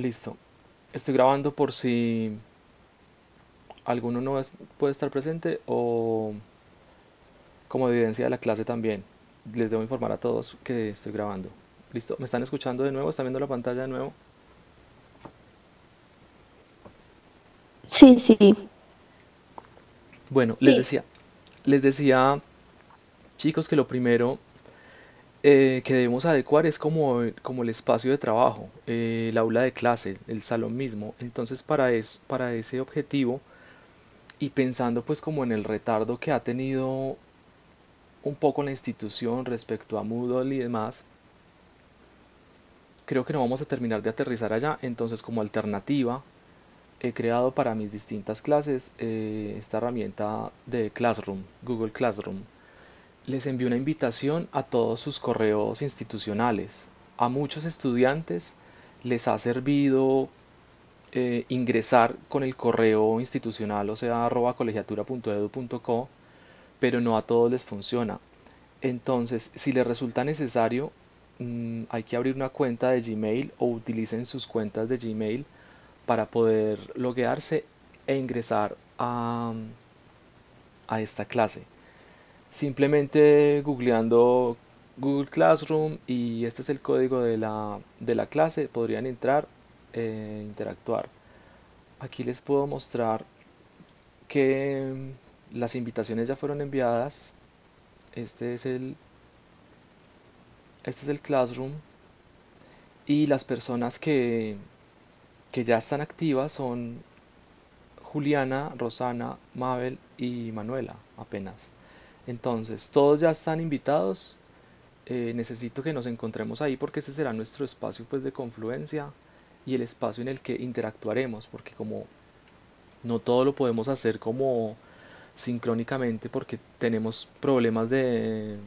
Listo. Estoy grabando por si alguno no puede estar presente o como evidencia de la clase también. Les debo informar a todos que estoy grabando. Listo. ¿Me están escuchando de nuevo? ¿Están viendo la pantalla de nuevo? Sí, sí. Bueno, Sí. les decía, chicos, que lo primero que debemos adecuar es como el espacio de trabajo, el aula de clase, el salón mismo. Entonces, para ese objetivo y pensando pues como en el retardo que ha tenido un poco la institución respecto a Moodle y demás, creo que no vamos a terminar de aterrizar allá. Entonces, como alternativa, he creado para mis distintas clases esta herramienta de Classroom, Google Classroom. Les envío una invitación a todos sus correos institucionales. A muchos estudiantes les ha servido ingresar con el correo institucional, o sea, @colegiatura.edu.co, pero no a todos les funciona. Entonces, si les resulta necesario, hay que abrir una cuenta de Gmail o utilicen sus cuentas de Gmail para poder loguearse e ingresar a esta clase. Simplemente googleando Google Classroom y este es el código de la clase, podrían entrar e interactuar. Aquí les puedo mostrar que las invitaciones ya fueron enviadas. Este es este es el Classroom y las personas que ya están activas son Juliana, Rosana, Mabel y Manuela apenas. Entonces, todos ya están invitados. Necesito que nos encontremos ahí porque ese será nuestro espacio pues de confluencia y el espacio en el que interactuaremos, porque como no todo lo podemos hacer como sincrónicamente porque tenemos problemas de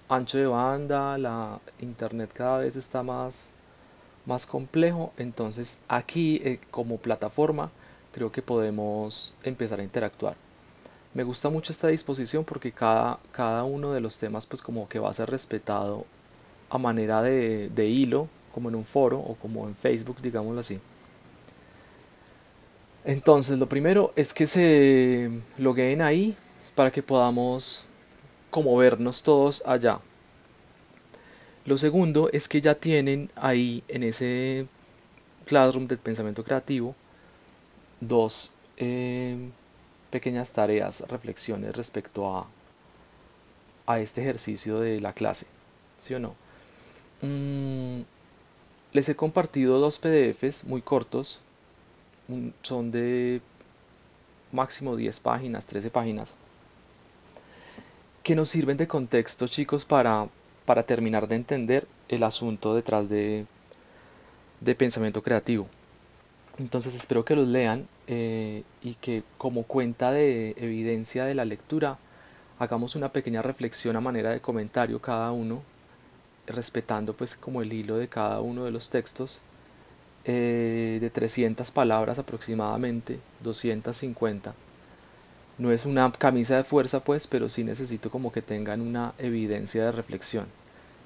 ancho de banda, la internet cada vez está más complejo. Entonces aquí como plataforma creo que podemos empezar a interactuar. Me gusta mucho esta disposición porque cada uno de los temas pues como que va a ser respetado a manera de hilo, como en un foro o como en Facebook, digámoslo así. Entonces lo primero es que se logueen ahí para que podamos como vernos todos allá. Lo segundo es que ya tienen ahí en ese Classroom del pensamiento creativo dos pequeñas tareas, reflexiones respecto a este ejercicio de la clase, ¿sí o no? Mm, les he compartido dos PDFs muy cortos, son de máximo 10 páginas, 13 páginas, que nos sirven de contexto, chicos, para terminar de entender el asunto detrás de pensamiento creativo. Entonces espero que los lean y que como cuenta de evidencia de la lectura hagamos una pequeña reflexión a manera de comentario cada uno, respetando pues como el hilo de cada uno de los textos, de 300 palabras aproximadamente, 250. No es una camisa de fuerza pues, pero sí necesito como que tengan una evidencia de reflexión.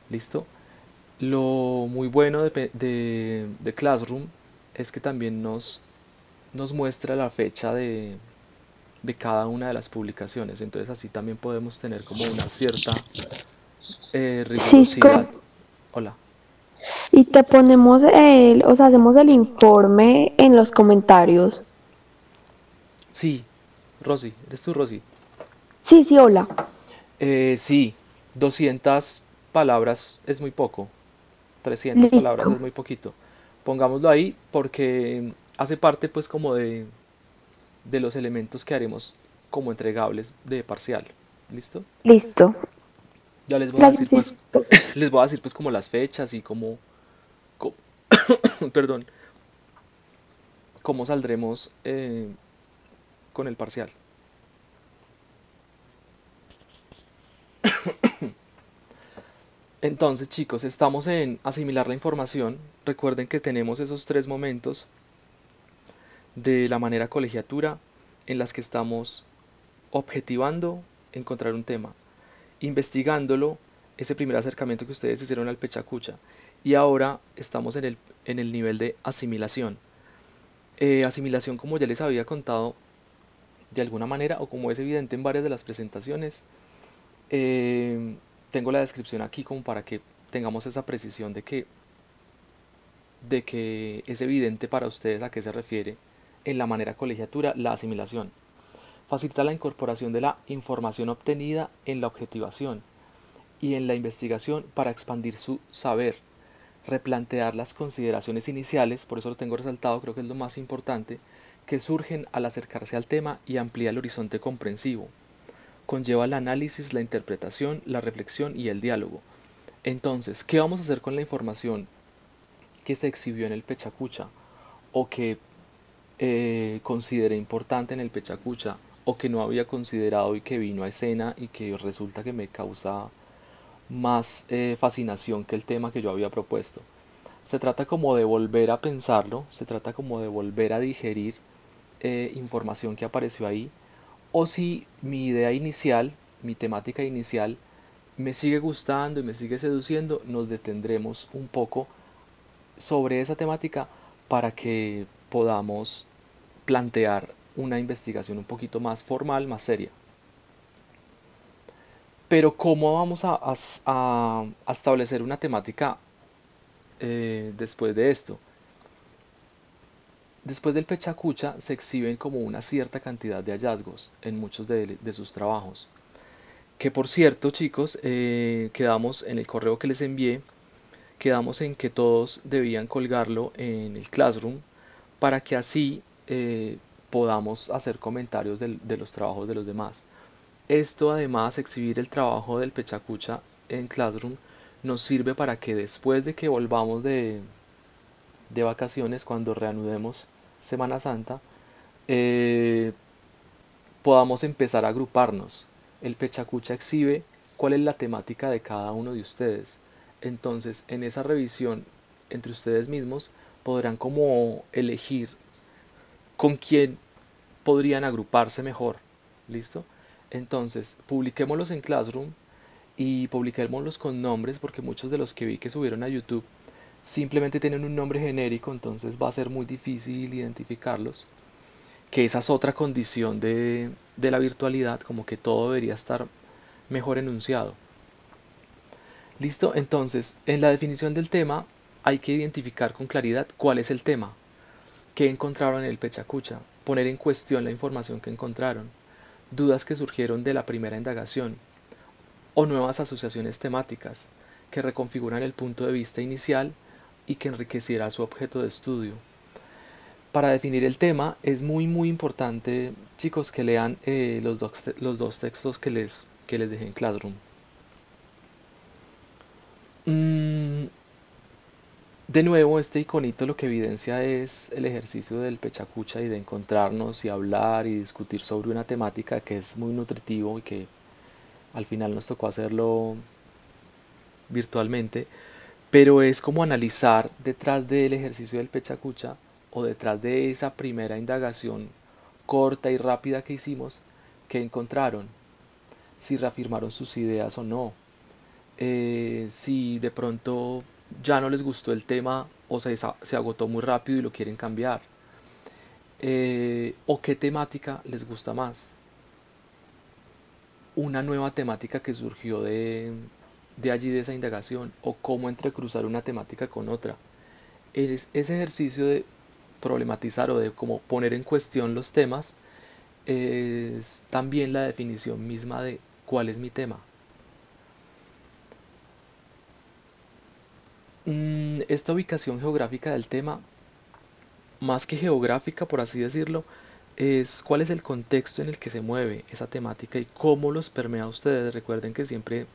¿Listo? Lo muy bueno de Classroom es que también nos muestra la fecha de cada una de las publicaciones. Entonces así también podemos tener como una cierta rigurosidad. Cisco, Hola. y te ponemos o sea, hacemos el informe en los comentarios. Sí, Rosy, ¿eres tú, Rosy? Sí, sí, hola. Sí, 200 palabras es muy poco, 300 palabras es Listo. muy poquito. Pongámoslo ahí porque hace parte pues como de los elementos que haremos como entregables de parcial. ¿Listo? Listo. Ya les voy a decir Gracias, pues Cisco. les voy a decir pues como las fechas y co- perdón, cómo saldremos con el parcial. Entonces, chicos, estamos en asimilar la información. Recuerden que tenemos esos tres momentos de la manera colegiatura en las que estamos objetivando encontrar un tema, investigándolo, ese primer acercamiento que ustedes hicieron al pechacucha, y ahora estamos en el nivel de asimilación. Asimilación, como ya les había contado de alguna manera, o como es evidente en varias de las presentaciones, eh, tengo la descripción aquí como para que tengamos esa precisión de que es evidente para ustedes a qué se refiere en la manera colegiatura la asimilación. Facilita la incorporación de la información obtenida en la objetivación y en la investigación para expandir su saber, replantear las consideraciones iniciales, por eso lo tengo resaltado, creo que es lo más importante, que surgen al acercarse al tema y amplía el horizonte comprensivo. Conlleva el análisis, la interpretación, la reflexión y el diálogo. Entonces, ¿qué vamos a hacer con la información que se exhibió en el Pechacucha o que consideré importante en el Pechacucha o que no había considerado y que vino a escena y que resulta que me causa más fascinación que el tema que yo había propuesto? Se trata como de volver a pensarlo, se trata como de volver a digerir información que apareció ahí, o si mi idea inicial, mi temática inicial, me sigue gustando y me sigue seduciendo, nos detendremos un poco sobre esa temática para que podamos plantear una investigación un poquito más formal, más seria. Pero ¿cómo vamos a establecer una temática después de esto? Después del Pechacucha se exhiben como una cierta cantidad de hallazgos en muchos de sus trabajos. Que por cierto, chicos, quedamos en el correo que les envié, quedamos en que todos debían colgarlo en el Classroom para que así podamos hacer comentarios de los trabajos de los demás. Esto además, exhibir el trabajo del Pechacucha en Classroom, nos sirve para que después de que volvamos de vacaciones, cuando reanudemos Semana Santa, eh, podamos empezar a agruparnos. El Pechacucha exhibe cuál es la temática de cada uno de ustedes. Entonces, en esa revisión entre ustedes mismos podrán como elegir con quién podrían agruparse mejor. ¿Listo? Entonces, publiquémoslos en Classroom y publiquémoslos con nombres, porque muchos de los que vi que subieron a YouTube simplemente tienen un nombre genérico, entonces va a ser muy difícil identificarlos, que esa es otra condición de la virtualidad, como que todo debería estar mejor enunciado. ¿Listo? Entonces, en la definición del tema hay que identificar con claridad cuál es el tema, qué encontraron en el Pechacucha, poner en cuestión la información que encontraron, dudas que surgieron de la primera indagación o nuevas asociaciones temáticas que reconfiguran el punto de vista inicial y que enriqueciera su objeto de estudio. Para definir el tema es muy importante, chicos, que lean los dos textos que les dejé en Classroom. Mm, de nuevo, este iconito lo que evidencia es el ejercicio del Pechacucha y de encontrarnos y hablar y discutir sobre una temática que es muy nutritivo y que al final nos tocó hacerlo virtualmente, pero es como analizar detrás del ejercicio del Pechacucha o detrás de esa primera indagación corta y rápida que hicimos, que encontraron, si reafirmaron sus ideas o no, si de pronto ya no les gustó el tema o se agotó muy rápido y lo quieren cambiar, o qué temática les gusta más, una nueva temática que surgió de allí, de esa indagación, o cómo entrecruzar una temática con otra. Ese ejercicio de problematizar o de como poner en cuestión los temas es también la definición misma de cuál es mi tema. Esta ubicación geográfica del tema, más que geográfica por así decirlo, es cuál es el contexto en el que se mueve esa temática y cómo los permea a ustedes. Recuerden que siempre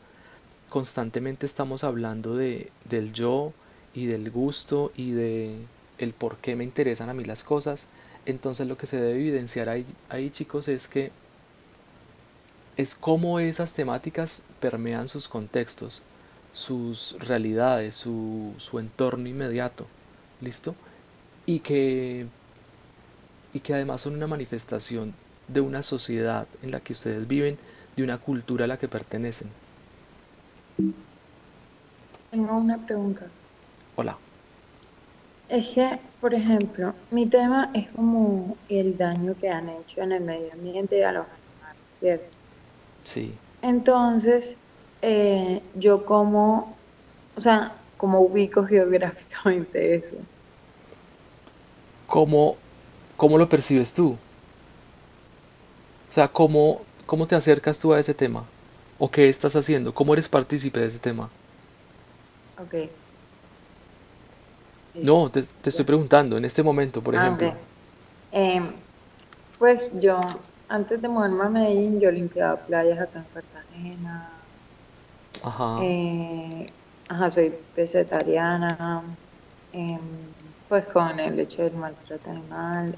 constantemente estamos hablando del yo y del gusto y de el por qué me interesan a mí las cosas. Entonces lo que se debe evidenciar ahí, chicos, es cómo esas temáticas permean sus contextos, sus realidades, su entorno inmediato. ¿Listo? Y y que además son una manifestación de una sociedad en la que ustedes viven, de una cultura a la que pertenecen. Tengo una pregunta. Hola. Es que, por ejemplo, mi tema es como el daño que han hecho en el medio ambiente y a los animales, ¿cierto? Sí. Entonces, yo como, o sea, como ubico geográficamente eso. ¿Cómo, cómo lo percibes tú? O sea, ¿cómo te acercas tú a ese tema? ¿O qué estás haciendo? ¿Cómo eres partícipe de ese tema? Ok, No, listo. te estoy Ya. preguntando, en este momento, por Ah, ejemplo. ok. Pues yo, antes de mudarme a Medellín, yo limpiaba playas acá en Cartagena. Ajá. eh, ajá, soy vegetariana. Pues con el hecho del maltrato animal.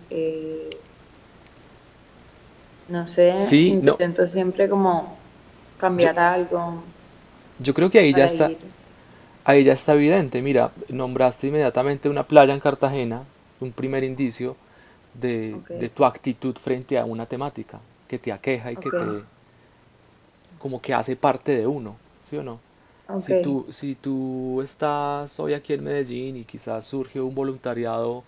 No sé, Sí, no. intento siempre como Yo, cambiar algo yo creo que para ir. ahí ya está evidente. Mira, nombraste inmediatamente una playa en Cartagena, un primer indicio Ok, de tu actitud frente a una temática que te aqueja y que ok, te, como que hace parte de uno, ¿sí o no? ok. Si tú estás hoy aquí en Medellín y quizás surge un voluntariado,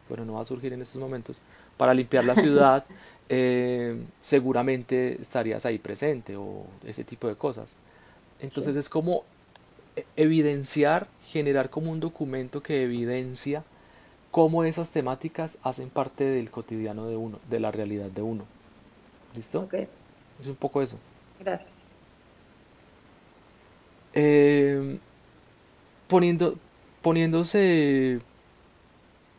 bueno, no va a surgir en estos momentos, para limpiar la ciudad, seguramente estarías ahí presente o ese tipo de cosas. Entonces Sí, es como evidenciar, generar como un documento que evidencia cómo esas temáticas hacen parte del cotidiano de uno, de la realidad de uno. ¿Listo? ok, Es un poco eso. gracias. Eh, poniendo, poniéndose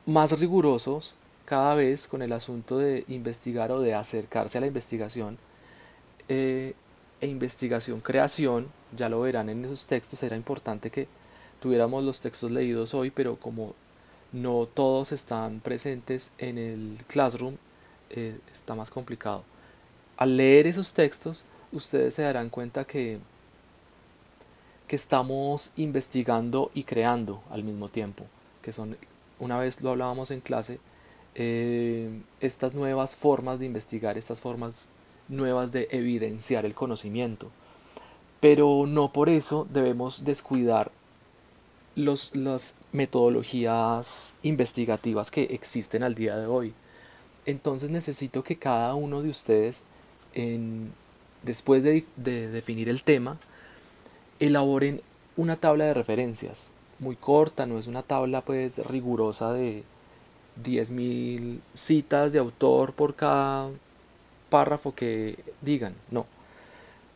más rigurosos cada vez con el asunto de investigar o de acercarse a la investigación, eh, e investigación-creación, ya lo verán en esos textos, era importante que tuviéramos los textos leídos hoy, pero como no todos están presentes en el Classroom, está más complicado. Al leer esos textos, ustedes se darán cuenta que estamos investigando y creando al mismo tiempo, que son, una vez lo hablábamos en clase, estas nuevas formas de investigar, estas formas nuevas de evidenciar el conocimiento. Pero no por eso debemos descuidar las metodologías investigativas que existen al día de hoy. Entonces necesito que cada uno de ustedes, en, después de definir el tema, elaboren una tabla de referencias muy corta, no es una tabla pues rigurosa de 10.000 citas de autor por cada párrafo que digan, no.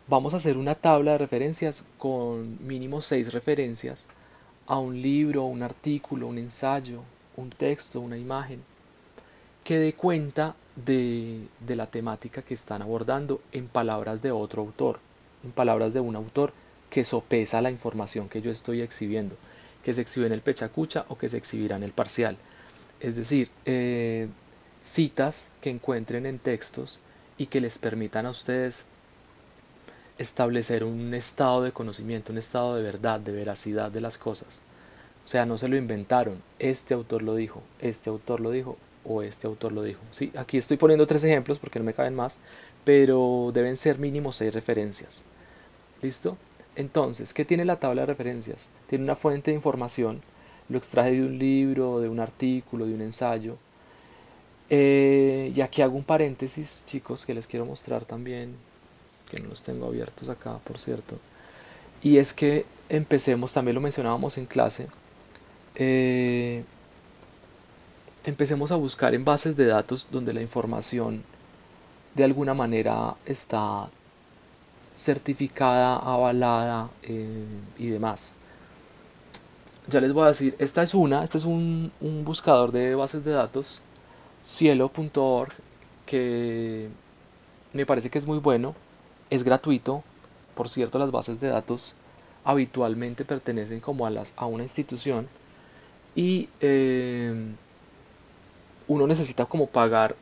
Vamos a hacer una tabla de referencias con mínimo 6 referencias a un libro, un artículo, un ensayo, un texto, una imagen, que dé cuenta de la temática que están abordando en palabras de otro autor, en palabras de un autor que sopesa la información que yo estoy exhibiendo, que se exhibe en el pechacucha o que se exhibirá en el parcial. Es decir, citas que encuentren en textos y que les permitan a ustedes establecer un estado de conocimiento, un estado de verdad, de veracidad de las cosas. O sea, no se lo inventaron, este autor lo dijo, este autor lo dijo o este autor lo dijo. Sí, aquí estoy poniendo 3 ejemplos porque no me caben más, pero deben ser mínimo 6 referencias. ¿Listo? Entonces, ¿qué tiene la tabla de referencias? Tiene una fuente de información, lo extraje de un libro, de un artículo, de un ensayo. Y aquí hago un paréntesis, chicos, que les quiero mostrar también, que no los tengo abiertos acá, por cierto. Y es que empecemos, también lo mencionábamos en clase, eh, empecemos a buscar en bases de datos donde la información de alguna manera está certificada, avalada, y demás. Ya les voy a decir, este es un buscador de bases de datos, cielo.org, que me parece que es muy bueno, es gratuito. Por cierto, las bases de datos habitualmente pertenecen como a una institución y uno necesita como pagar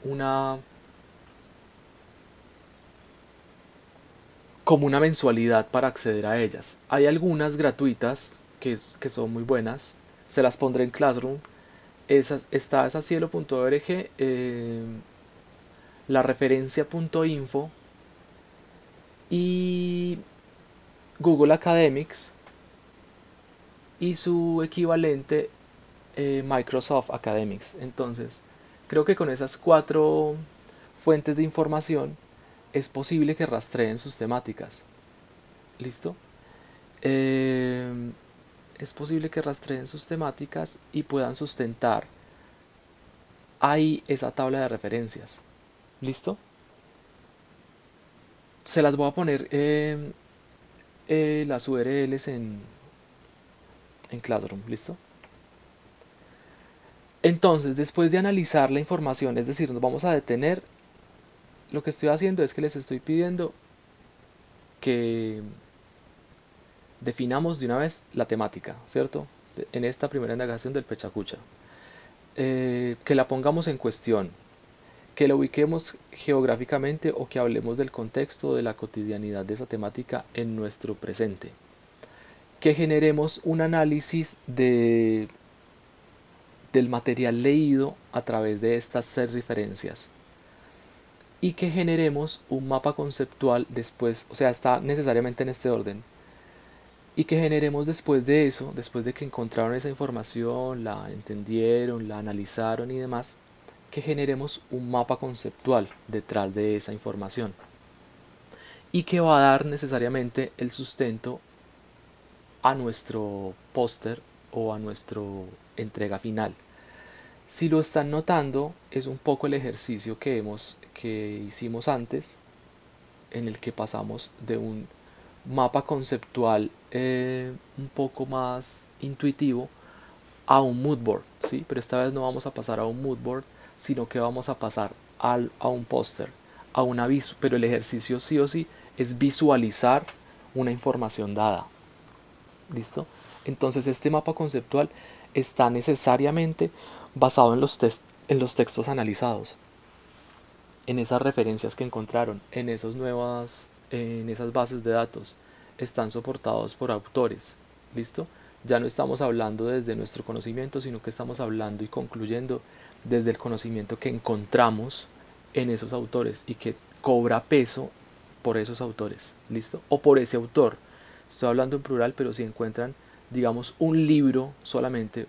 como una mensualidad para acceder a ellas. Hay algunas gratuitas que son muy buenas, se las pondré en Classroom. Está esa cielo.org, la referencia.info y Google Academics y su equivalente Microsoft Academics. Entonces, creo que con esas 4 fuentes de información es posible que rastreen sus temáticas. ¿Listo? Eh, es posible que rastreen sus temáticas y puedan sustentar ahí esa tabla de referencias. ¿Listo? Se las voy a poner las URLs en Classroom. ¿Listo? Entonces, después de analizar la información, es decir, nos vamos a detener, lo que estoy haciendo es que les estoy pidiendo que definamos de una vez la temática, ¿cierto? En esta primera indagación del Pechacucha. Que la pongamos en cuestión, que la ubiquemos geográficamente o que hablemos del contexto de la cotidianidad de esa temática en nuestro presente. Que generemos un análisis del material leído a través de estas 6 referencias. Y que generemos un mapa conceptual después, o sea, está necesariamente en este orden. Y que generemos después de eso, después de que encontraron esa información, la entendieron, la analizaron y demás, que generemos un mapa conceptual detrás de esa información. Y que va a dar necesariamente el sustento a nuestro póster o a nuestra entrega final. Si lo están notando, es un poco el ejercicio que hicimos antes, en el que pasamos de un mapa conceptual un poco más intuitivo a un mood board, ¿sí? Pero esta vez no vamos a pasar a un mood board, sino que vamos a pasar a un póster, a un aviso. Pero el ejercicio sí o sí es visualizar una información dada. ¿Listo? Entonces este mapa conceptual está necesariamente basado en los textos analizados, en esas referencias que encontraron, en esas bases de datos. Están soportados por autores. ¿Listo? Ya no estamos hablando desde nuestro conocimiento, sino que estamos hablando y concluyendo desde el conocimiento que encontramos en esos autores y que cobra peso por esos autores. ¿Listo? O por ese autor. Estoy hablando en plural, pero si encuentran, digamos, un libro solamente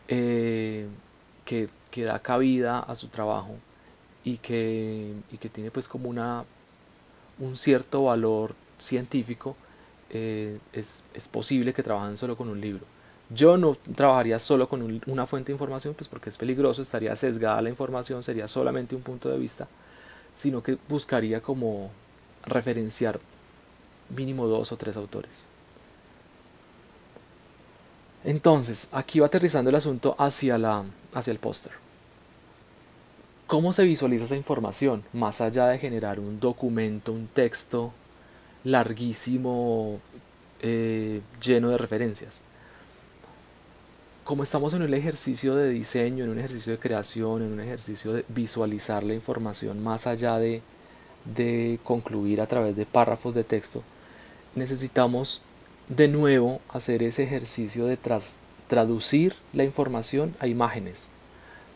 que da cabida a su trabajo y que tiene pues como un cierto valor científico, es posible que trabajen solo con un libro. Yo no trabajaría solo con una fuente de información, pues porque es peligroso, estaría sesgada la información, sería solamente un punto de vista, sino que buscaría como referenciar mínimo 2 o 3 autores. Entonces, aquí va aterrizando el asunto hacia el póster. ¿Cómo se visualiza esa información? Más allá de generar un documento, un texto larguísimo, lleno de referencias. Como estamos en un ejercicio de diseño, en un ejercicio de creación, en un ejercicio de visualizar la información más allá de concluir a través de párrafos de texto, necesitamos de nuevo hacer ese ejercicio de traducir la información a imágenes,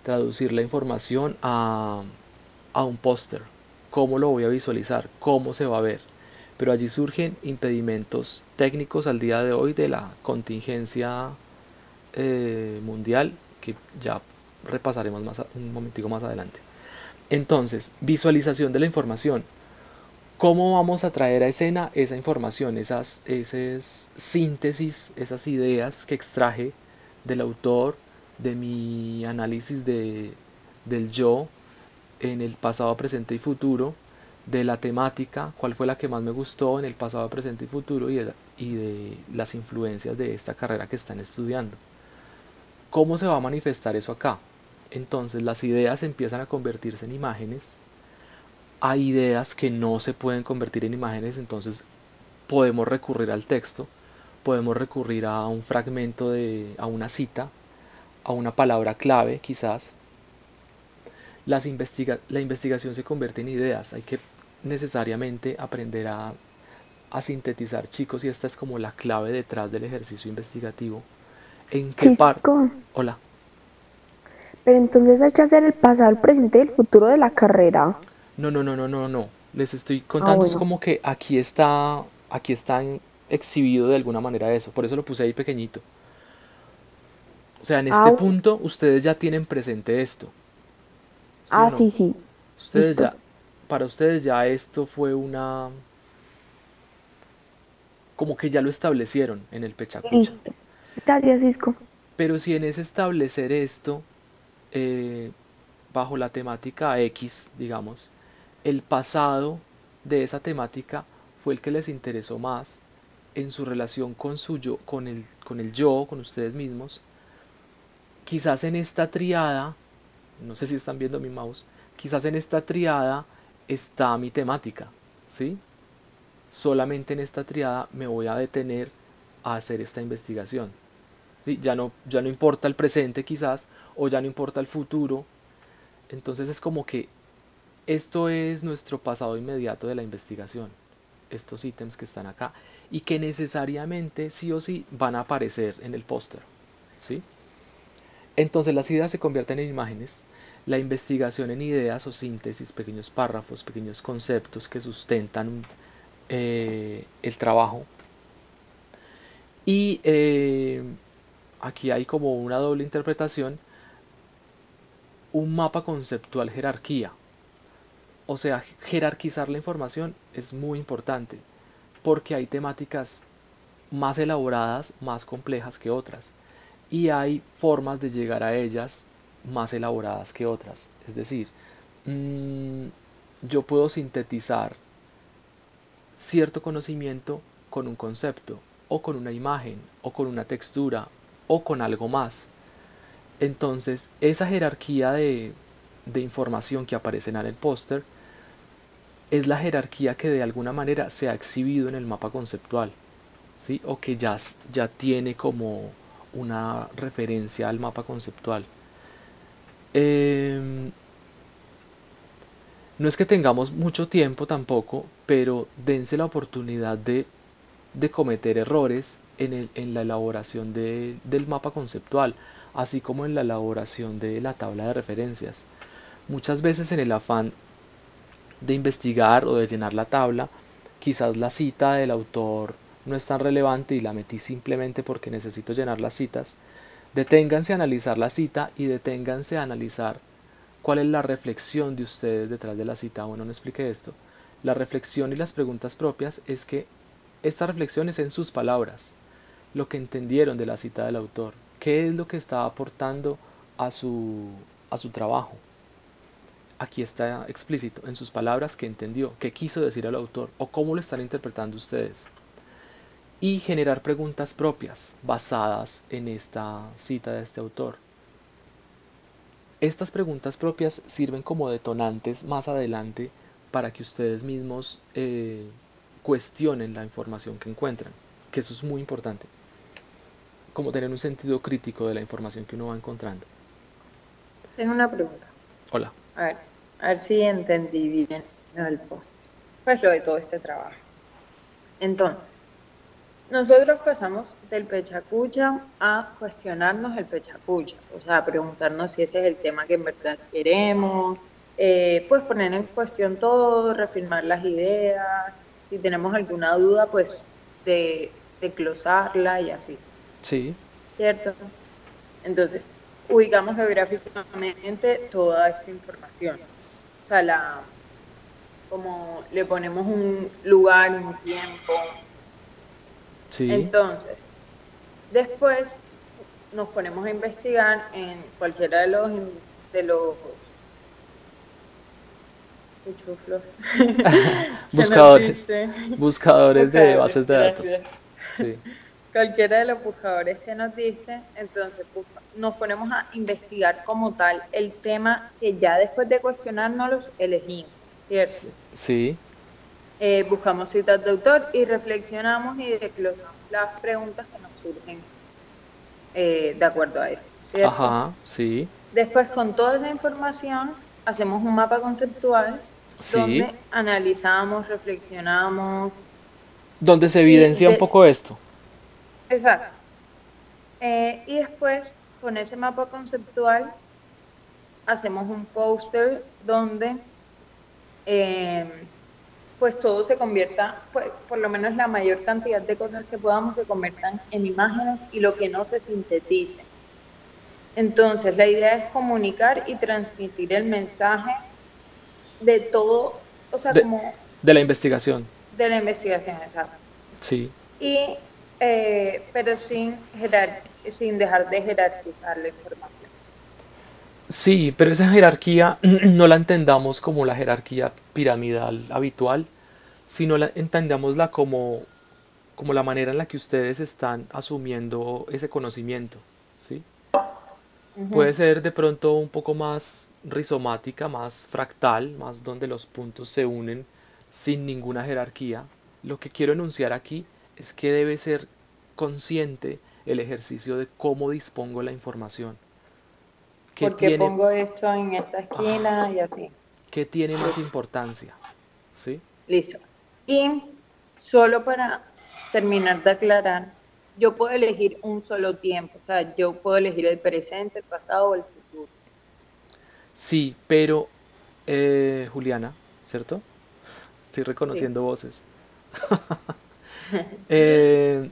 traducir la información a un póster. ¿Cómo lo voy a visualizar? ¿Cómo se va a ver? Pero allí surgen impedimentos técnicos al día de hoy de la contingencia mundial, que ya repasaremos un momentico más adelante. Entonces, visualización de la información. ¿Cómo vamos a traer a escena esa información, esas síntesis, esas ideas que extraje del autor, de mi análisis del yo en el pasado, presente y futuro, de la temática, cuál fue la que más me gustó en el pasado, presente y futuro, y de las influencias de esta carrera que están estudiando? ¿Cómo se va a manifestar eso acá? Entonces las ideas empiezan a convertirse en imágenes. Hay ideas que no se pueden convertir en imágenes, entonces podemos recurrir al texto, podemos recurrir a un fragmento, a una cita, a una palabra clave quizás. La investigación se convierte en ideas, hay que necesariamente aprender a sintetizar, chicos, y esta es como la clave detrás del ejercicio investigativo. ¿En qué Sí, parte? Cisco. Hola. Pero entonces hay que hacer el pasado, el presente y el futuro de la carrera. No, no, no, no, no, no. Les estoy Ah, contando, es bueno. como que aquí está exhibido de alguna manera eso. Por eso lo puse ahí pequeñito. O sea, en Ah, este punto ustedes ya tienen presente esto, ¿sí o ah, no? sí, sí. Ustedes Listo. ya, para ustedes ya esto fue como que ya lo establecieron en el Pechacucha. Listo. Gracias, Cisco. Pero si en ese establecer esto, eh, bajo la temática X, digamos, el pasado de esa temática fue el que les interesó más en su relación con su yo, con el yo, con ustedes mismos. Quizás en esta triada, no sé si están viendo mi mouse, quizás en esta triada está mi temática, ¿sí? Solamente en esta triada me voy a detener a hacer esta investigación. ¿Sí? Ya no importa el presente quizás, o ya no importa el futuro. Entonces es como que esto es nuestro pasado inmediato de la investigación, estos ítems que están acá, y que necesariamente sí o sí van a aparecer en el póster, ¿sí? Entonces las ideas se convierten en imágenes, la investigación en ideas o síntesis, pequeños párrafos, pequeños conceptos que sustentan el trabajo. Y aquí hay como una doble interpretación, un mapa conceptual jerarquía. O sea, jerarquizar la información es muy importante porque hay temáticas más elaboradas, más complejas que otras. Y hay formas de llegar a ellas más elaboradas que otras. Es decir, mmm, yo puedo sintetizar cierto conocimiento con un concepto, o con una imagen, o con una textura, o con algo más. Entonces, esa jerarquía de información que aparece en el póster es la jerarquía que de alguna manera se ha exhibido en el mapa conceptual, ¿sí? O que ya tiene como una referencia al mapa conceptual. Eh, no es que tengamos mucho tiempo tampoco, pero dense la oportunidad de cometer errores en la elaboración del mapa conceptual, así como en la elaboración de la tabla de referencias. Muchas veces en el afán de investigar o de llenar la tabla, quizás la cita del autor no es tan relevante y la metí simplemente porque necesito llenar las citas. Deténganse a analizar la cita y deténganse a analizar cuál es la reflexión de ustedes detrás de la cita. Bueno, no expliqué esto. La reflexión y las preguntas propias es que esta reflexión es en sus palabras, lo que entendieron de la cita del autor, qué es lo que está aportando a a su trabajo. Aquí está explícito en sus palabras que entendió, qué quiso decir el autor o cómo lo están interpretando ustedes. Y generar preguntas propias basadas en esta cita de este autor. Estas preguntas propias sirven como detonantes más adelante para que ustedes mismos cuestionen la información que encuentran, que eso es muy importante, como tener un sentido crítico de la información que uno va encontrando. Tengo una pregunta. Hola. A ver, a ver si entendí bien el post. Pues lo de todo este trabajo. Entonces, nosotros pasamos del pechacucha a cuestionarnos el pechacucha, o sea, a preguntarnos si ese es el tema que en verdad queremos, pues poner en cuestión todo, reafirmar las ideas, si tenemos alguna duda, pues de glosarla y así, Sí, ¿cierto? Entonces, ubicamos geográficamente toda esta información, o sea, como le ponemos un lugar, un tiempo. sí, Entonces, después nos ponemos a investigar en cualquiera de los chuflos que nos buscadores, dice, buscadores de buscadores, bases de datos. gracias. Sí, Cualquiera de los buscadores que nos dice, entonces nos ponemos a investigar como tal el tema que ya después de cuestionarnos los elegimos, ¿cierto? sí, Buscamos citas de autor y reflexionamos y desglosamos las preguntas que nos surgen de acuerdo a esto, ¿cierto? ajá, sí, Después, con toda esa información, hacemos un mapa conceptual sí, donde analizamos, reflexionamos donde se y evidencia un poco esto. exacto. Y después, con ese mapa conceptual, hacemos un póster donde pues todo se convierta, pues, por lo menos la mayor cantidad de cosas que podamos se conviertan en imágenes y lo que no se sintetice. Entonces, la idea es comunicar y transmitir el mensaje de todo, o sea, De, como de la investigación, de la investigación, exacto. sí. Y, pero sin dejar de jerarquizar la información. Sí, pero esa jerarquía no la entendamos como la jerarquía piramidal habitual, sino la entendámosla como la manera en la que ustedes están asumiendo ese conocimiento, ¿sí? Puede Ujú. ser de pronto un poco más rizomática, más fractal, más donde los puntos se unen sin ninguna jerarquía. Lo que quiero enunciar aquí es que debe ser consciente el ejercicio de cómo dispongo la información, qué Porque tiene, pongo esto en esta ajá, esquina y así. qué tiene más Listo. importancia, ¿sí? Listo. Y solo para terminar de aclarar, yo puedo elegir un solo tiempo, o sea, yo puedo elegir el presente, el pasado o el futuro. Sí, pero Juliana, ¿cierto? Estoy Sí. reconociendo voces. Eh,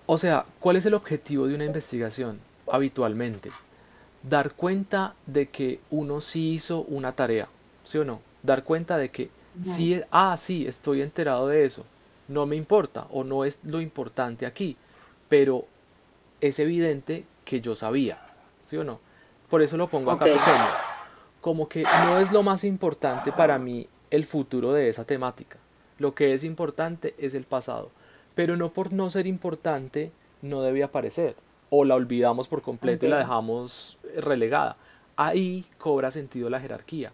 o sea, ¿cuál es el objetivo de una investigación habitualmente? Dar cuenta de que uno sí hizo una tarea, ¿sí o no? Dar cuenta de que Ujú. sí, sí, estoy enterado de eso, no me importa o no es lo importante aquí, pero es evidente que yo sabía, ¿sí o no? Por eso lo pongo Ok, acá pequeño, como que no es lo más importante para mí el futuro de esa temática. Lo que es importante es el pasado. Pero no por no ser importante no debe aparecer. O la olvidamos por completo y la ok. dejamos relegada. Ahí cobra sentido la jerarquía.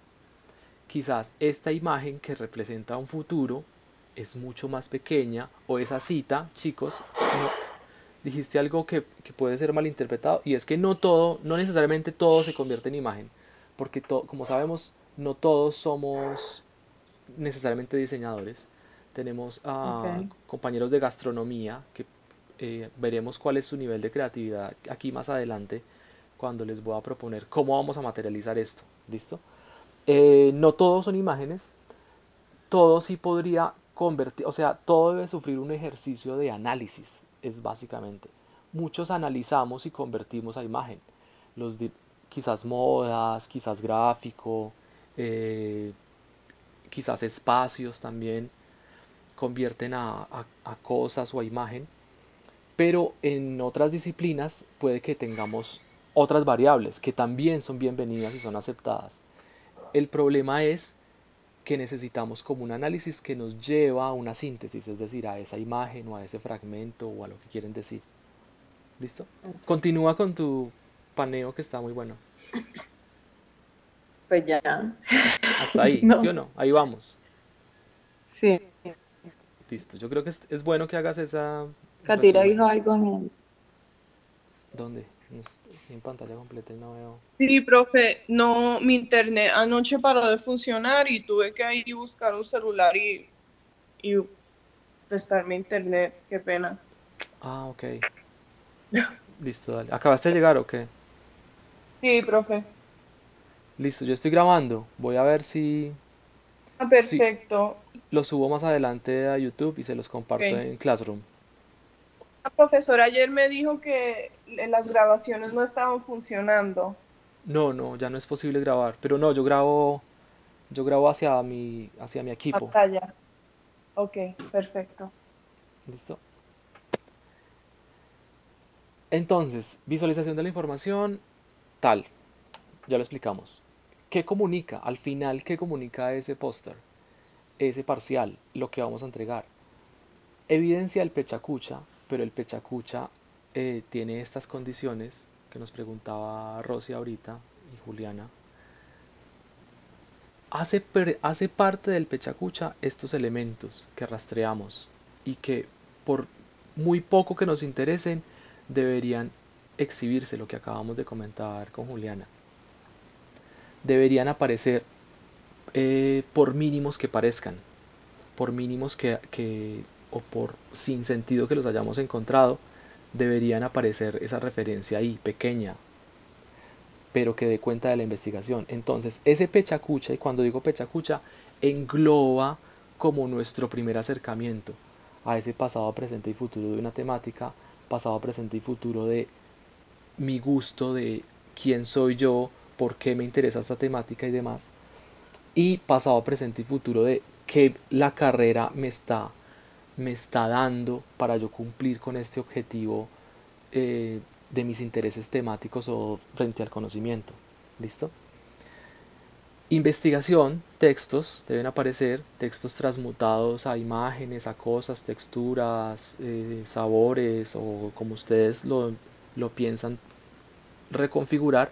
Quizás esta imagen que representa un futuro es mucho más pequeña o esa cita, chicos, no, dijiste algo que puede ser malinterpretado y es que no todo, no necesariamente todo se convierte en imagen, porque como sabemos, no todos somos necesariamente diseñadores. Tenemos a Ok. compañeros de gastronomía que veremos cuál es su nivel de creatividad aquí más adelante cuando les voy a proponer cómo vamos a materializar esto. ¿Listo? No todos son imágenes, todo sí podría convertir, o sea, todo debe sufrir un ejercicio de análisis, es básicamente. Muchos analizamos y convertimos a imagen. Los quizás modas, quizás gráfico, eh, quizás espacios también convierten a cosas o a imagen, pero en otras disciplinas puede que tengamos otras variables que también son bienvenidas y son aceptadas. El problema es que necesitamos como un análisis que nos lleva a una síntesis, es decir, a esa imagen o a ese fragmento o a lo que quieren decir. ¿Listo? Ok. Continúa con tu paneo que está muy bueno. Pues ya. Hasta ahí, ¿sí o No. no? Ahí vamos. Sí. Listo. Yo creo que es bueno que hagas esa Katira resumen. dijo algo en el... ¿Dónde? No estoy en pantalla completa y no veo. Sí, profe, no, mi internet anoche paró de funcionar y tuve que ir buscar un celular y prestarme internet, qué pena. Ah, ok. Listo, dale. ¿Acabaste de llegar o qué? Sí, profe. Listo, yo estoy grabando. Voy a ver Ah, si perfecto. lo subo más adelante a YouTube y se los comparto Ok. en Classroom. La profesora ayer me dijo que las grabaciones no estaban funcionando. No, no, ya no es posible grabar. Pero no, yo grabo hacia mi equipo. Pantalla. Ok, perfecto. ¿Listo? Entonces, visualización de la información, tal. Ya lo explicamos. ¿Qué comunica? Al final, ¿qué comunica ese póster? Ese parcial, lo que vamos a entregar. Evidencia el pechacucha, pero el pechacucha tiene estas condiciones que nos preguntaba Rosy ahorita y Juliana. Hace parte del pechacucha estos elementos que rastreamos y que por muy poco que nos interesen deberían exhibirse, lo que acabamos de comentar con Juliana. Deberían aparecer por mínimos que parezcan, por mínimos o por sin sentido que los hayamos encontrado, deberían aparecer esa referencia ahí, pequeña, pero que dé cuenta de la investigación. Entonces, ese pechacucha, y cuando digo pechacucha, engloba como nuestro primer acercamiento a ese pasado, presente y futuro de una temática, pasado, presente y futuro de mi gusto de quién soy yo, por qué me interesa esta temática y demás, y pasado, presente y futuro de qué la carrera me está dando para yo cumplir con este objetivo de mis intereses temáticos o frente al conocimiento. ¿Listo? Investigación, textos, deben aparecer textos transmutados a imágenes, a cosas, texturas, sabores o como ustedes lo piensan reconfigurar,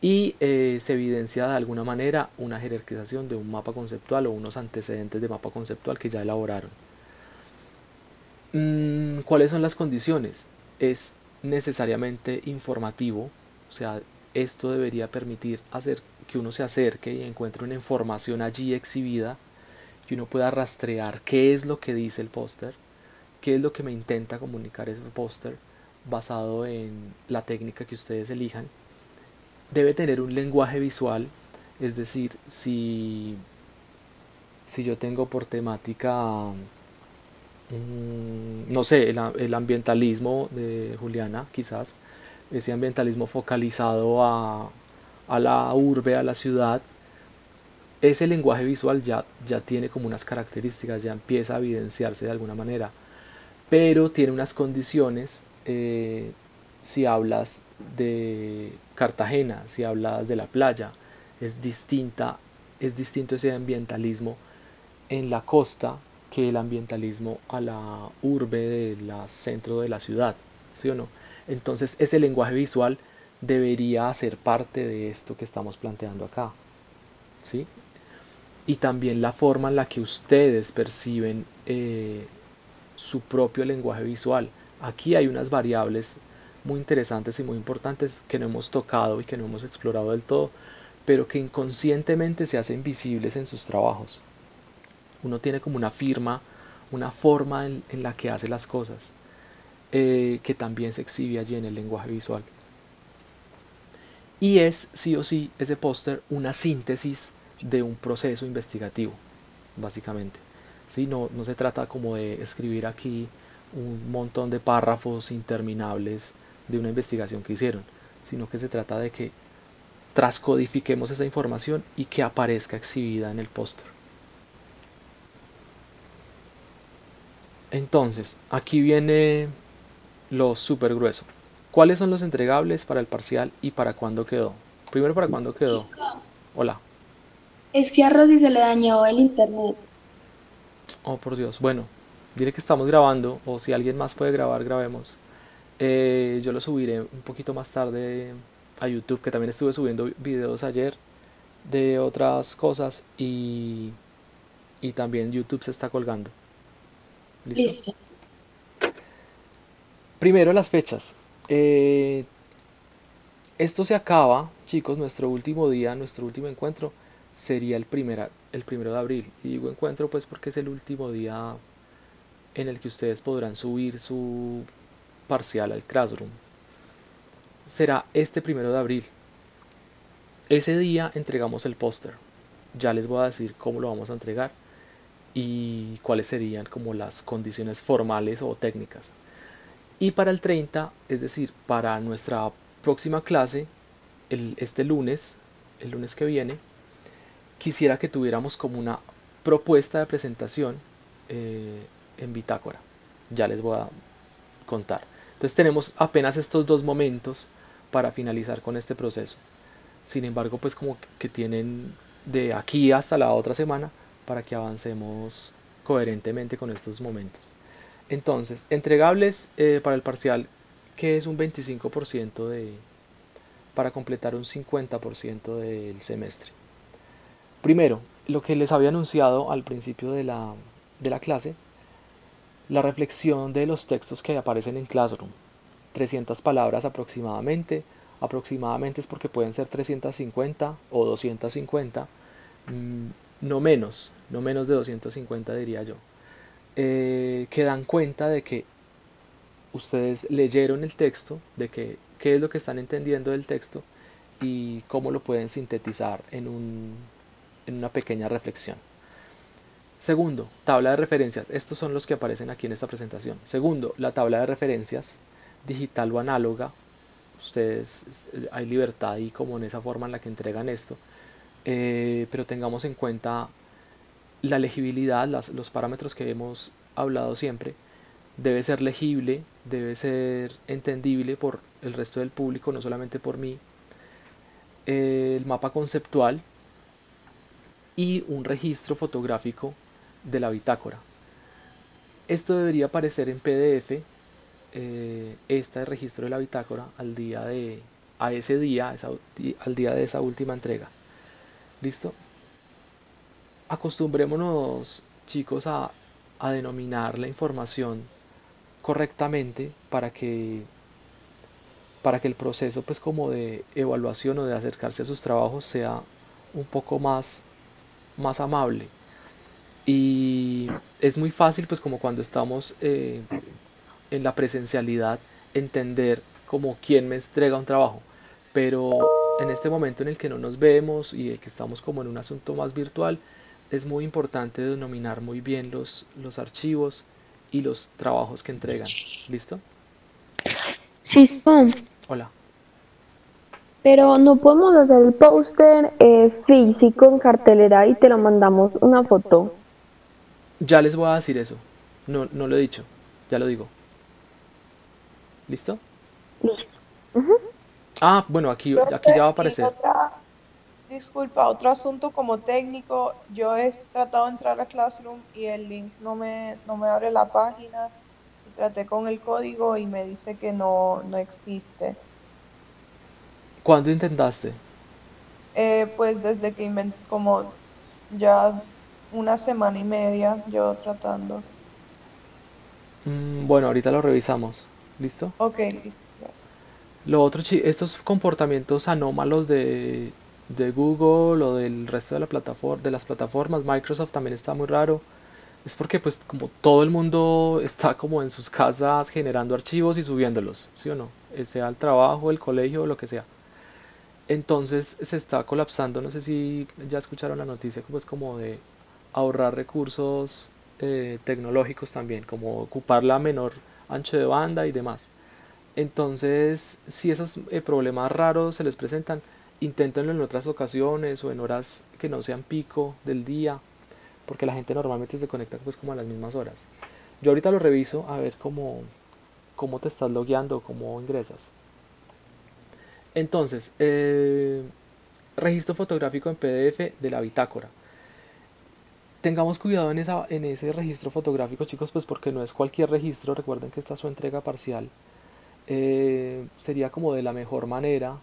y se evidencia de alguna manera una jerarquización de un mapa conceptual o unos antecedentes de mapa conceptual que ya elaboraron. ¿Cuáles son las condiciones? Es necesariamente informativo, o sea, esto debería permitir hacer que uno se acerque y encuentre una información allí exhibida, que uno pueda rastrear qué es lo que dice el póster, qué es lo que me intenta comunicar ese póster basado en la técnica que ustedes elijan. Debe tener un lenguaje visual, es decir, si yo tengo por temática, no sé, el ambientalismo de Juliana, quizás, ese ambientalismo focalizado a la urbe, a la ciudad, ese lenguaje visual ya tiene como unas características, ya empieza a evidenciarse de alguna manera, pero tiene unas condiciones. Si hablas de Cartagena, si hablas de la playa, es distinto ese ambientalismo en la costa que el ambientalismo a la urbe del centro de la ciudad, ¿sí o no? Entonces ese lenguaje visual debería ser parte de esto que estamos planteando acá, ¿sí? Y también la forma en la que ustedes perciben su propio lenguaje visual. Aquí hay unas variables muy interesantes y muy importantes que no hemos tocado y que no hemos explorado del todo, pero que inconscientemente se hacen visibles en sus trabajos. Uno tiene como una firma, una forma en la que hace las cosas, que también se exhibe allí en el lenguaje visual. Y es, sí o sí, ese póster una síntesis de un proceso investigativo, básicamente. ¿Sí? No se trata como de escribir aquí un montón de párrafos interminables de una investigación que hicieron, sino que se trata de que transcodifiquemos esa información y que aparezca exhibida en el póster. Entonces, aquí viene lo súper grueso. ¿Cuáles son los entregables para el parcial y para cuándo quedó? Primero, ¿para cuándo quedó? Cisco, Hola. es que a Rosy se le dañó el internet. Oh, por Dios. Bueno, diré que estamos grabando, o si alguien más puede grabar, grabemos. Yo lo subiré un poquito más tarde a YouTube, que también estuve subiendo videos ayer de otras cosas, y también YouTube se está colgando. ¿Listo? Listo. Primero las fechas. Esto se acaba, chicos, nuestro último día, nuestro último encuentro sería el primero de abril. Y digo encuentro pues porque es el último día en el que ustedes podrán subir su parcial al Classroom. Será este 1 de abril. Ese día entregamos el póster. Ya les voy a decir cómo lo vamos a entregar y cuáles serían como las condiciones formales o técnicas. Y para el 30, es decir, para nuestra próxima clase, este lunes, el lunes que viene, quisiera que tuviéramos como una propuesta de presentación en Bitácora. Ya les voy a contar. Entonces tenemos apenas estos 2 momentos para finalizar con este proceso. Sin embargo, pues como que tienen de aquí hasta la otra semana para que avancemos coherentemente con estos momentos. Entonces, entregables para el parcial, que es un 25% para completar un 50% del semestre. Primero, lo que les había anunciado al principio de la clase, la reflexión de los textos que aparecen en Classroom. 300 palabras aproximadamente. Aproximadamente es porque pueden ser 350 o 250. No menos de 250 diría yo. Que dan cuenta de que ustedes leyeron el texto, de qué es lo que están entendiendo del texto y cómo lo pueden sintetizar en una pequeña reflexión. Segundo, tabla de referencias. Estos son los que aparecen aquí en esta presentación. Segundo, la tabla de referencias, digital o análoga, hay libertad ahí como en esa forma en la que entregan esto, pero tengamos en cuenta la legibilidad, los parámetros que hemos hablado siempre. Debe ser legible, debe ser entendible por el resto del público, no solamente por mí. El mapa conceptual y un registro fotográfico de la bitácora. Esto debería aparecer en PDF, este registro de la bitácora al día de esa última entrega. ¿Listo? Acostumbrémonos, chicos, a denominar la información correctamente para que el proceso pues como de evaluación o de acercarse a sus trabajos sea un poco más amable. Y es muy fácil pues como cuando estamos en la presencialidad entender como quién me entrega un trabajo, pero en este momento en el que no nos vemos y el que estamos como en un asunto más virtual, es muy importante denominar muy bien los archivos y los trabajos que entregan. ¿Listo? Sí, son. Hola. Pero no podemos hacer el póster físico en cartelera y te lo mandamos una foto. Ya les voy a decir eso. No, no lo he dicho. Ya lo digo. ¿Listo? Listo. Ah, bueno, aquí ya va a Profe, y aparecer. disculpa, otro asunto como técnico, yo he tratado de entrar a Classroom y el link no me abre la página y traté con el código y me dice que no existe. ¿Cuándo intentaste? Pues desde que inventé, como ya una semana y media yo tratando. Bueno, ahorita lo revisamos. ¿Listo? Ok, listo, gracias. Lo otro, estos comportamientos anómalos de Google o del resto de de las plataformas, Microsoft también está muy raro. Es porque pues como todo el mundo está como en sus casas generando archivos y subiéndolos, ¿sí o no? Sea el trabajo, el colegio o lo que sea. Entonces se está colapsando, no sé si ya escucharon la noticia, pues como de ahorrar recursos tecnológicos también, como ocupar la menor ancho de banda y demás. Entonces, si esos problemas raros se les presentan, inténtenlo en otras ocasiones o en horas que no sean pico del día, porque la gente normalmente se conecta pues como a las mismas horas. Yo ahorita lo reviso a ver cómo te estás logueando, cómo ingresas. Entonces, registro fotográfico en PDF de la bitácora. Tengamos cuidado en ese registro fotográfico, chicos, pues porque no es cualquier registro. Recuerden que esta es su entrega parcial. Sería como de la mejor manera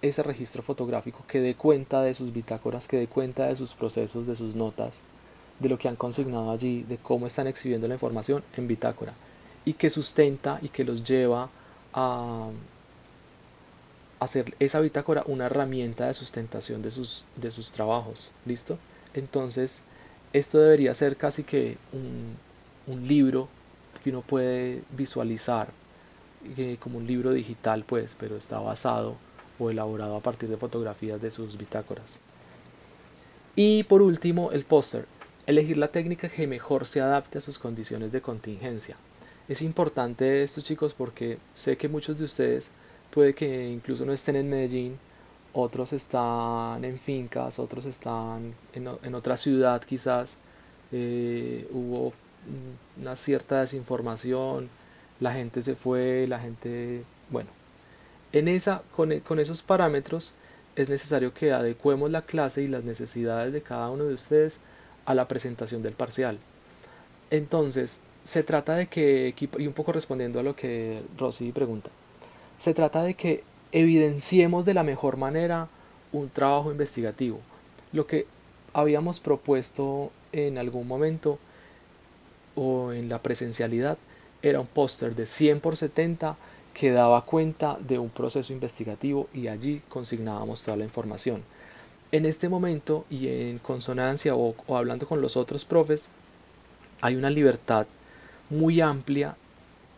ese registro fotográfico que dé cuenta de sus bitácoras, que dé cuenta de sus procesos, de sus notas, de lo que han consignado allí, de cómo están exhibiendo la información en bitácora y que sustenta y que los lleva a hacer esa bitácora una herramienta de sustentación de sus trabajos. ¿Listo? Entonces, esto debería ser casi que un libro que uno puede visualizar como un libro digital, pues, pero está basado o elaborado a partir de fotografías de sus bitácoras. Y por último, el póster. Elegir la técnica que mejor se adapte a sus condiciones de contingencia. Es importante esto, chicos, porque sé que muchos de ustedes puede que incluso no estén en Medellín, otros están en fincas, otros están en otra ciudad quizás. Hubo una cierta desinformación, la gente se fue, la gente, bueno, con esos parámetros es necesario que adecuemos la clase y las necesidades de cada uno de ustedes a la presentación del parcial. Entonces, se trata de que, y un poco respondiendo a lo que Rosy pregunta, se trata de que evidenciemos de la mejor manera un trabajo investigativo. Lo que habíamos propuesto en algún momento o en la presencialidad era un póster de 100 por 70 que daba cuenta de un proceso investigativo y allí consignábamos toda la información. En este momento y en consonancia o hablando con los otros profes, hay una libertad muy amplia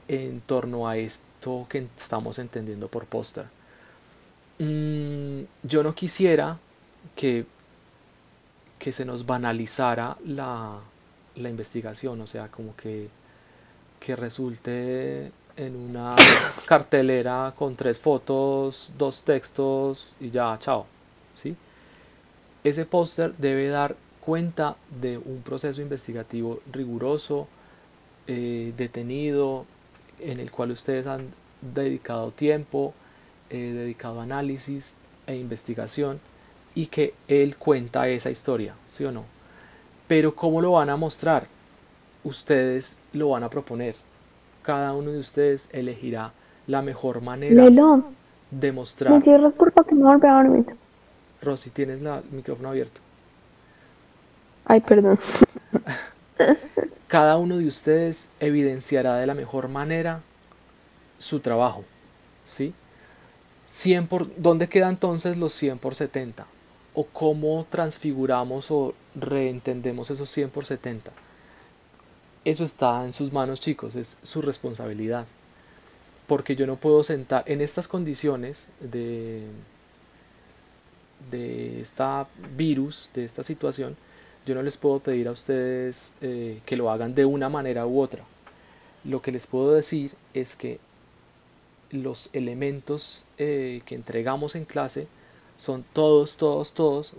en torno a esto que estamos entendiendo por póster. Yo no quisiera que, que se nos banalizara la investigación, o sea, como que resulte en una cartelera con 3 fotos, 2 textos y ya, chao, ¿sí? Ese póster debe dar cuenta de un proceso investigativo riguroso, detenido, en el cual ustedes han dedicado tiempo, dedicado análisis e investigación, y que él cuenta esa historia, ¿sí o no? Pero ¿cómo lo van a mostrar? Ustedes lo van a proponer. Cada uno de ustedes elegirá la mejor manera Lelo, de ¿me mostrar. cierras por favor que me volví a dormir? Rosy, tienes el micrófono abierto. Ay, perdón. Cada uno de ustedes evidenciará de la mejor manera su trabajo, ¿sí? ¿Dónde quedan entonces los 100 por 70? ¿O cómo transfiguramos o reentendemos esos 100 por 70? Eso está en sus manos, chicos, es su responsabilidad. Porque yo no puedo sentar en estas condiciones de esta virus, de esta situación. Yo no les puedo pedir a ustedes que lo hagan de una manera u otra. Lo que les puedo decir es que los elementos que entregamos en clase son todos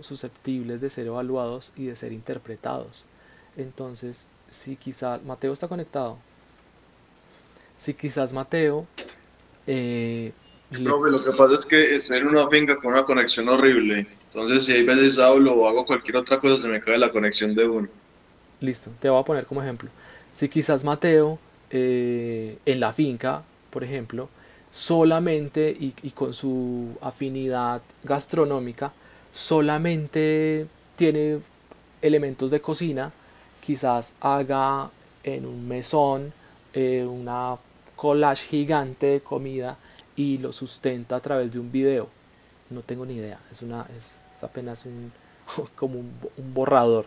susceptibles de ser evaluados y de ser interpretados. Entonces, si quizás Mateo está conectado, si quizás Mateo Profe, lo que pasa es que estoy en una finca con una conexión horrible. Entonces, si hay veces hablo o hago cualquier otra cosa, se me cae la conexión de uno. listo, te voy a poner como ejemplo. Si quizás Mateo en la finca, por ejemplo, solamente y con su afinidad gastronómica, solamente tiene elementos de cocina, quizás haga en un mesón una collage gigante de comida y lo sustenta a través de un video. No tengo ni idea, es apenas como un borrador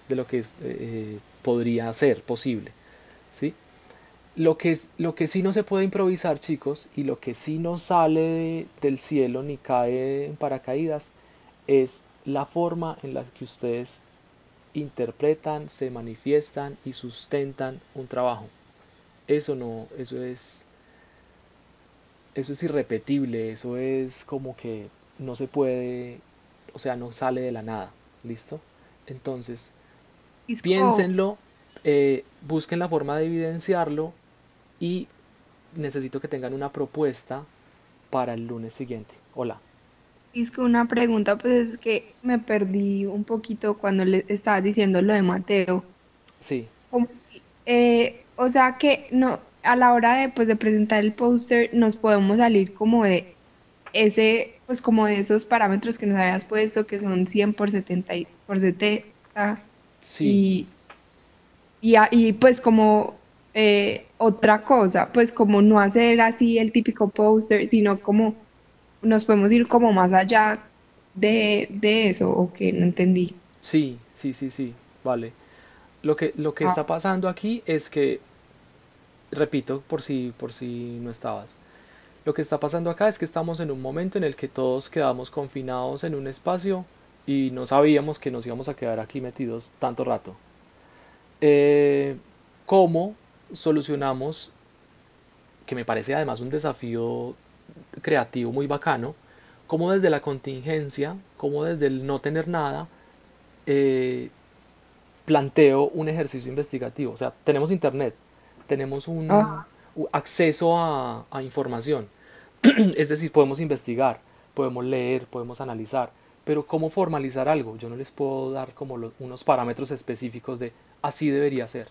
de lo que podría ser posible, ¿sí? Lo que sí no se puede improvisar, chicos, y lo que sí no sale del cielo ni cae en paracaídas, es la forma en la que ustedes interpretan, se manifiestan y sustentan un trabajo. Eso no, eso es irrepetible, eso es como que no se puede, o sea, no sale de la nada, ¿listo? Entonces, Isco, piénsenlo, busquen la forma de evidenciarlo y necesito que tengan una propuesta para el lunes siguiente. Hola. Isco, una pregunta, pues es que me perdí un poquito cuando le estabas diciendo lo de Mateo. Sí, Como o sea que no, a la hora de, pues, de presentar el póster, nos podemos salir como de ese, pues como de esos parámetros que nos habías puesto, que son 100 por 70 por 70 sí, y, y pues como otra cosa, pues como no hacer así el típico póster, sino como nos podemos ir como más allá de eso, o que no entendí. sí, vale. Lo que Ah, está pasando aquí es que, repito, por si no estabas. Lo que está pasando acá es que estamos en un momento en el que todos quedamos confinados en un espacio y no sabíamos que nos íbamos a quedar aquí metidos tanto rato. Eh, ¿Cómo solucionamos, que me parece además un desafío creativo muy bacano, cómo desde la contingencia, cómo desde el no tener nada, eh, planteo un ejercicio investigativo? O sea, tenemos internet, tenemos un ah, acceso a información, es decir, podemos investigar, podemos leer, podemos analizar, pero ¿cómo formalizar algo? Yo no les puedo dar como unos parámetros específicos de así debería ser.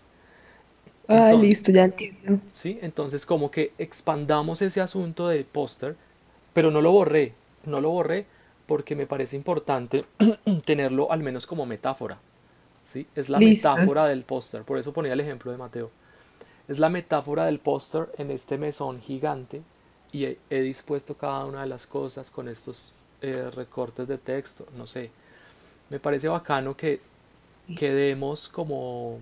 Entonces, listo, ya entiendo. ¿sí? Entonces como que expandamos ese asunto de póster, pero no lo borré porque me parece importante tenerlo al menos como metáfora, ¿sí? Es la Listo. metáfora del póster, por eso ponía el ejemplo de Mateo. Es la metáfora del póster en este mesón gigante y he dispuesto cada una de las cosas con estos recortes de texto, no sé. Me parece bacano que demos como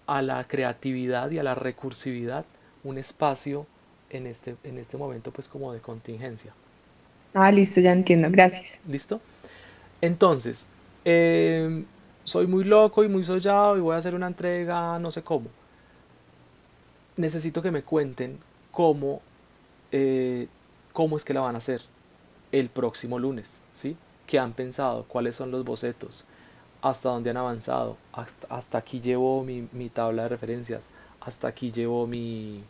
a la creatividad y a la recursividad un espacio en este momento pues como de contingencia. Listo, ya entiendo. Gracias. ¿Listo? Entonces, soy muy loco y muy sollado y voy a hacer una entrega no sé cómo. Necesito que me cuenten cómo, cómo es que la van a hacer el próximo lunes, ¿sí? ¿Qué han pensado? ¿Cuáles son los bocetos? ¿Hasta dónde han avanzado? Hasta aquí llevo mi tabla de referencias, hasta aquí llevo mi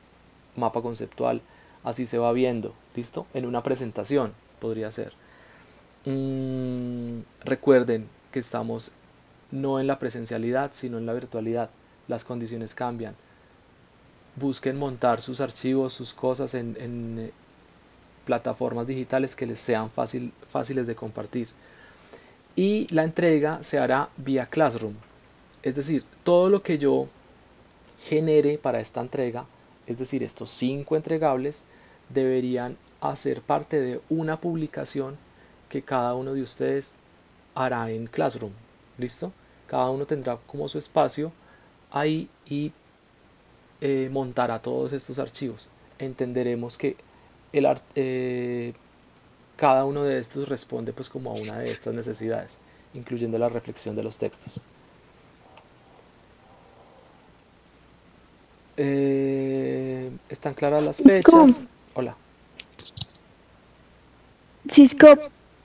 mapa conceptual, así se va viendo, ¿listo? En una presentación podría ser. Recuerden que estamos no en la presencialidad, sino en la virtualidad. Las condiciones cambian. Busquen montar sus archivos, sus cosas en plataformas digitales que les sean fáciles de compartir. Y la entrega se hará vía Classroom. Es decir, todo lo que yo genere para esta entrega, es decir, estos 5 entregables, deberían hacer parte de una publicación que cada uno de ustedes hará en Classroom. ¿Listo? Cada uno tendrá como su espacio ahí y montará todos estos archivos. Entenderemos que cada uno de estos responde pues como a una de estas necesidades, incluyendo la reflexión de los textos. ¿Están claras las fechas? Hola. Cisco,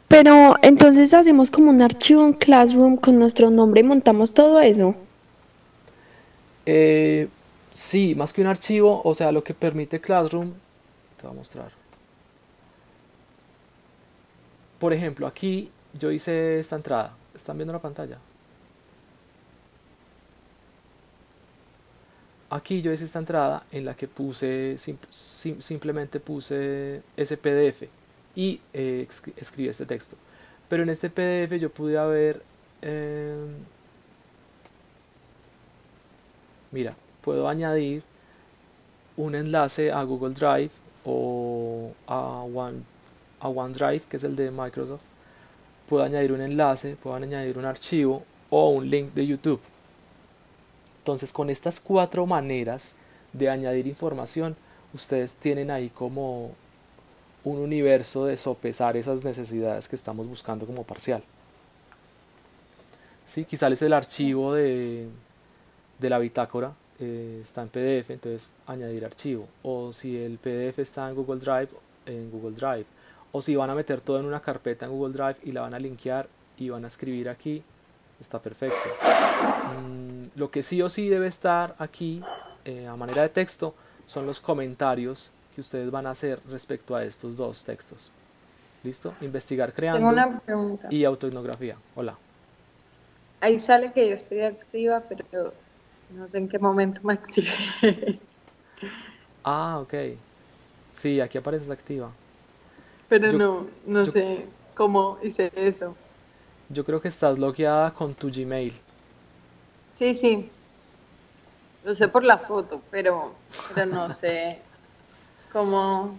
pero entonces hacemos como un archivo en Classroom con nuestro nombre y montamos todo eso. Sí, más que un archivo, o sea, lo que permite Classroom, te voy a mostrar. Por ejemplo, aquí yo hice esta entrada. ¿Están viendo la pantalla? Aquí yo hice esta entrada en la que puse simplemente puse ese PDF y escribí este texto. Pero en este PDF yo pude haber mira, puedo añadir un enlace a Google Drive o a OneDrive, que es el de Microsoft. Puedo añadir un enlace, puedo añadir un archivo o un link de YouTube. Entonces, con estas 4 maneras de añadir información, ustedes tienen ahí como un universo de sopesar esas necesidades que estamos buscando como parcial. ¿Sí? Quizás es el archivo de la bitácora, está en PDF, entonces añadir archivo. O si el PDF está en Google Drive, o si van a meter todo en una carpeta en Google Drive y la van a linkear y van a escribir aquí, está perfecto. Lo que sí o sí debe estar aquí a manera de texto son los comentarios que ustedes van a hacer respecto a estos 2 textos. ¿Listo? Investigar creando. Tengo una pregunta. Y autoetnografía. Hola. Ahí sale que yo estoy activa, pero no sé en qué momento me activé. Ah, ok. Sí, aquí apareces activa. Pero Yo, no yo, sé cómo hice eso. yo creo que estás logueada con tu Gmail. Sí, lo sé por la foto, pero no sé cómo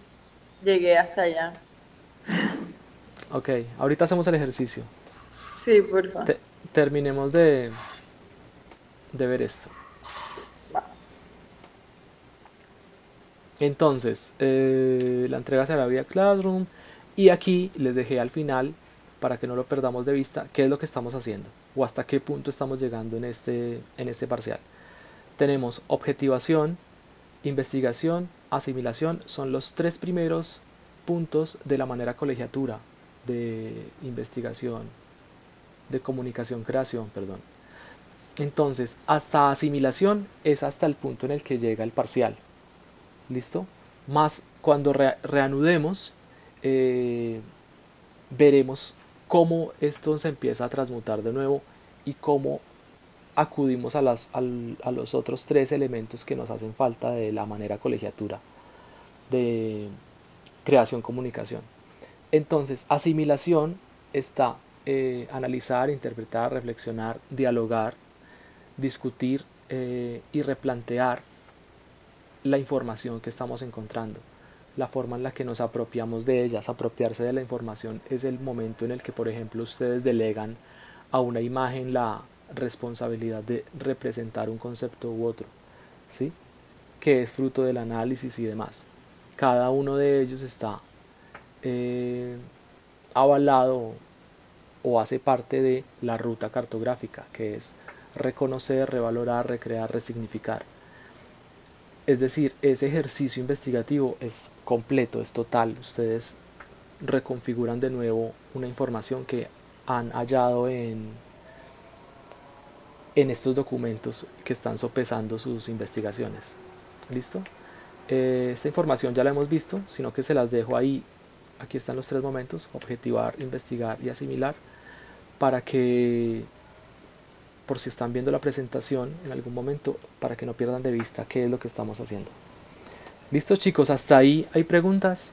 llegué hasta allá. Ok, ahorita hacemos el ejercicio. Sí, por favor. Terminemos de ver esto. Entonces, la entrega será vía Classroom y aquí les dejé al final, para que no lo perdamos de vista, qué es lo que estamos haciendo o hasta qué punto estamos llegando en este parcial. Tenemos objetivación, investigación, asimilación, son los 3 primeros puntos de la manera colegiatura de investigación, de comunicación, creación, perdón. Entonces, hasta asimilación es hasta el punto en el que llega el parcial. ¿Listo? Más cuando reanudemos, veremos cómo esto se empieza a transmutar de nuevo y cómo acudimos a los otros 3 elementos que nos hacen falta de la manera colegiatura de creación, comunicación. Entonces, asimilación está analizar, interpretar, reflexionar, dialogar, discutir y replantear la información que estamos encontrando, la forma en la que nos apropiamos de ellas. Apropiarse de la información es el momento en el que, por ejemplo, ustedes delegan a una imagen la responsabilidad de representar un concepto u otro, ¿sí? Que es fruto del análisis y demás. Cada uno de ellos está avalado o hace parte de la ruta cartográfica, que es reconocer, revalorar, recrear, resignificar. Es decir, ese ejercicio investigativo es completo, es total. Ustedes reconfiguran de nuevo una información que han hallado en estos documentos que están sopesando sus investigaciones. ¿Listo? Esta información ya la hemos visto, sino que se las dejo ahí. Aquí están los 3 momentos: objetivar, investigar y asimilar, para que, por si están viendo la presentación en algún momento, para que no pierdan de vista qué es lo que estamos haciendo. ¿Listo, chicos? ¿Hasta ahí hay preguntas?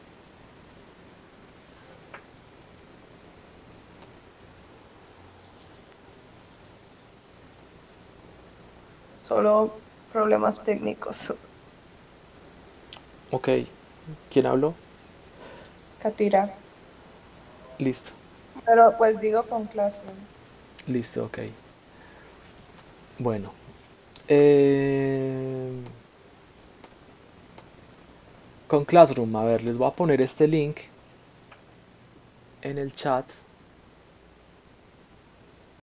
Solo problemas técnicos. Ok. ¿Quién habló? Katira. Listo. Pero pues digo con Classroom. Listo, ok. Bueno. Con Classroom, a ver, les voy a poner este link en el chat